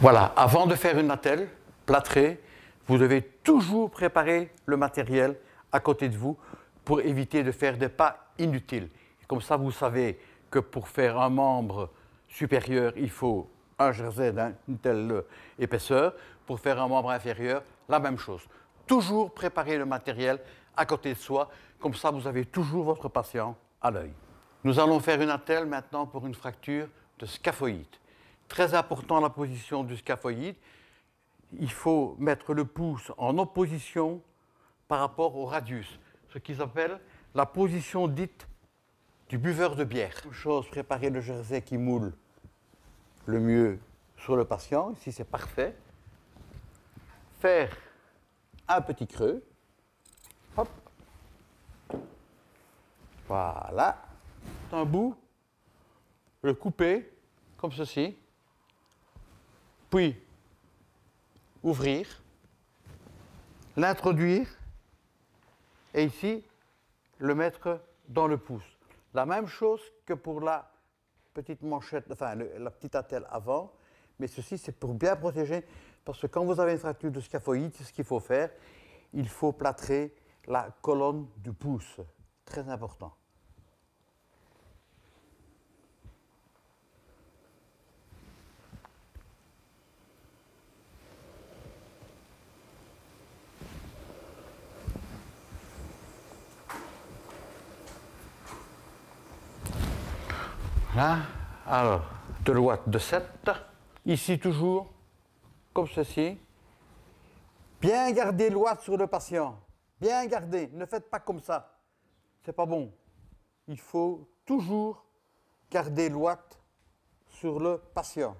Voilà, avant de faire une attelle plâtrée, vous devez toujours préparer le matériel à côté de vous pour éviter de faire des pas inutiles. Comme ça, vous savez que pour faire un membre supérieur, il faut un jersey d'une telle épaisseur. Pour faire un membre inférieur, la même chose. Toujours préparer le matériel à côté de soi. Comme ça, vous avez toujours votre patient à l'œil. Nous allons faire une attelle maintenant pour une fracture de scaphoïde. Très important la position du scaphoïde. Il faut mettre le pouce en opposition par rapport au radius, ce qu'ils appellent la position dite du buveur de bière. Une chose, préparer le jersey qui moule le mieux sur le patient. Ici, c'est parfait. Faire un petit creux. Hop. Voilà. Un bout. Le couper comme ceci. Puis ouvrir. L'introduire. Et ici, le mettre dans le pouce. La même chose que pour la petite manchette, enfin la petite attelle avant, mais ceci c'est pour bien protéger, parce que quand vous avez une fracture de scaphoïde, c'est ce qu'il faut faire, il faut plâtrer la colonne du pouce, très important. Voilà. Alors, de l'ouate de 7, ici toujours, comme ceci. Bien garder l'ouate sur le patient, bien garder, ne faites pas comme ça, c'est pas bon. Il faut toujours garder l'ouate sur le patient.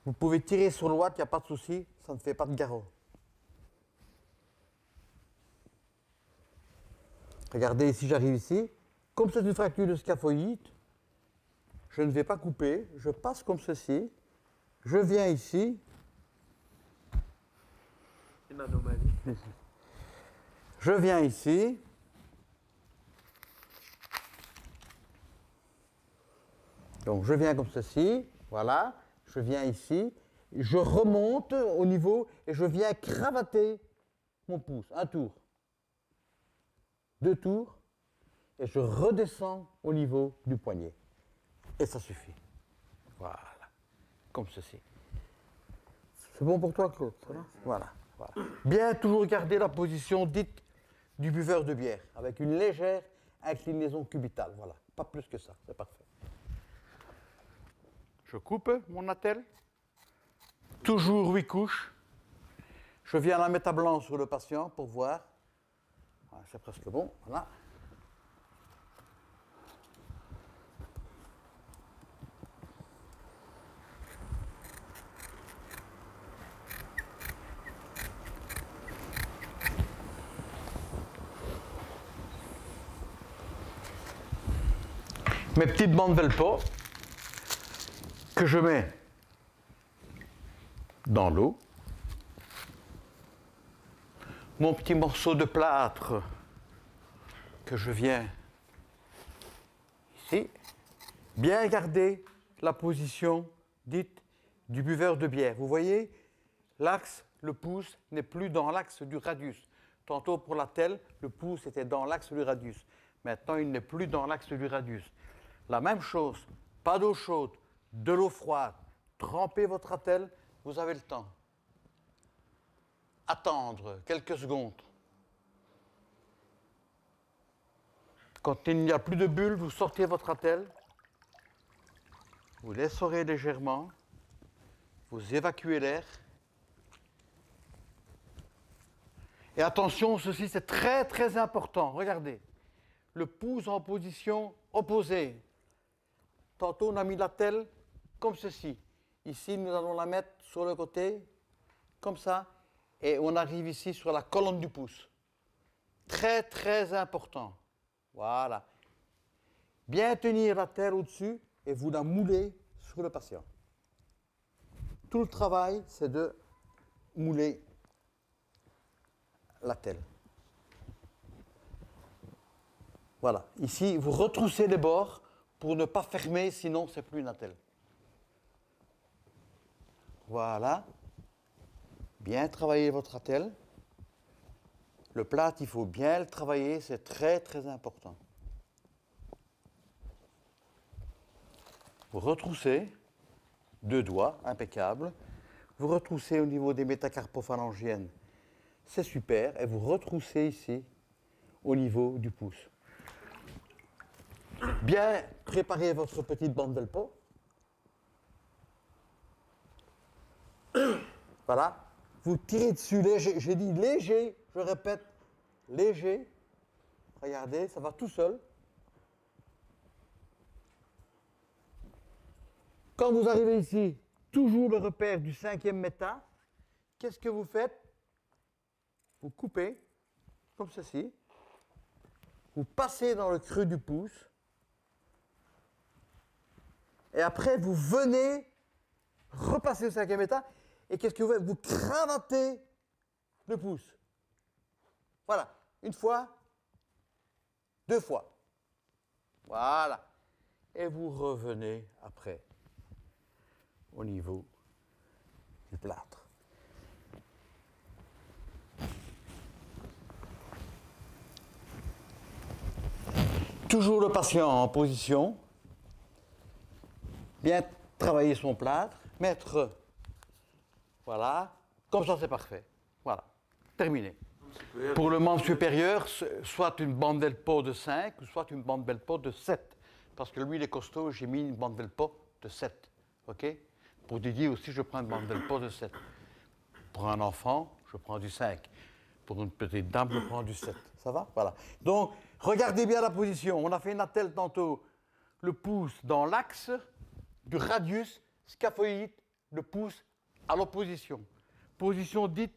Vous pouvez tirer sur l'ouate, il n'y a pas de souci, ça ne fait pas de garrot. Regardez, ici j'arrive ici. Comme c'est une fracture de scaphoïde, je ne vais pas couper, je passe comme ceci, je viens ici. Une anomalie. Je viens ici. Donc je viens comme ceci, voilà, je viens ici, je remonte au niveau et je viens cravater mon pouce, un tour, 2 tours, et je redescends au niveau du poignet. Et ça suffit. Voilà, comme ceci. C'est bon pour toi, Claude? Voilà, voilà. Bien toujours garder la position dite du buveur de bière, avec une légère inclinaison cubitale. Voilà, pas plus que ça, c'est parfait. Je coupe mon attelle, toujours 8 couches. Je viens la mettre à blanc sur le patient pour voir. Voilà, c'est presque bon, voilà. Mes petites bandes Velpo que je mets dans l'eau. Mon petit morceau de plâtre que je viens ici. Bien garder la position dite du buveur de bière. Vous voyez, l'axe, le pouce n'est plus dans l'axe du radius. Tantôt pour l'attelle, le pouce était dans l'axe du radius. Maintenant, il n'est plus dans l'axe du radius. La même chose, pas d'eau chaude, de l'eau froide, trempez votre attelle, vous avez le temps. Attendre quelques secondes. Quand il n'y a plus de bulles, vous sortez votre attelle, vous l'essorez légèrement, vous évacuez l'air. Et attention, ceci c'est très très important, regardez. Le pouce en position opposée. Tantôt, on a mis l'attelle comme ceci. Ici, nous allons la mettre sur le côté, comme ça, et on arrive ici sur la colonne du pouce. Très, très important. Voilà. Bien tenir l'attelle au-dessus et vous la moulez sur le patient. Tout le travail, c'est de mouler l'attelle. Voilà. Ici, vous retroussez les bords pour ne pas fermer, sinon c'est plus une attelle. Voilà. Bien travailler votre attelle. Le plâtre, il faut bien le travailler, c'est très très important. Vous retroussez, 2 doigts, impeccable. Vous retroussez au niveau des métacarpophalangiennes, c'est super. Et vous retroussez ici, au niveau du pouce. Bien préparez votre petite bande d'Elpo. Voilà. Vous tirez dessus léger. J'ai dit léger, je répète, léger. Regardez, ça va tout seul. Quand vous arrivez ici, toujours le repère du 5e méta, qu'est-ce que vous faites? Vous coupez, comme ceci. Vous passez dans le creux du pouce. Et après, vous venez repasser au 5e état. Et qu'est-ce que vous faites? Vous cravatez le pouce. Voilà. 1 fois, 2 fois. Voilà. Et vous revenez après au niveau du plâtre. Toujours le patient en position. Bien travailler son plâtre. Mettre, voilà, comme ça c'est parfait. Voilà, terminé. Pour le membre supérieur, soit une bande d'Elpo de 5, ou soit une bande d'Elpo de 7. Parce que lui, il est costaud, j'ai mis une bande d'Elpo de 7. OK? Pour Didier aussi, je prends une bande d'Elpo de 7. Pour un enfant, je prends du 5. Pour une petite dame, je prends du 7. Ça va? Voilà. Donc, regardez bien la position. On a fait une attelle tantôt. Le pouce dans l'axe du radius scaphoïde, le pouce à l'opposition. Position dite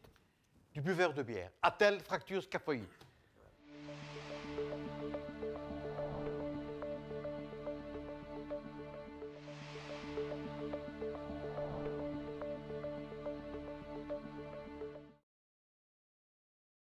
du buveur de bière. Attelle, fracture scaphoïde.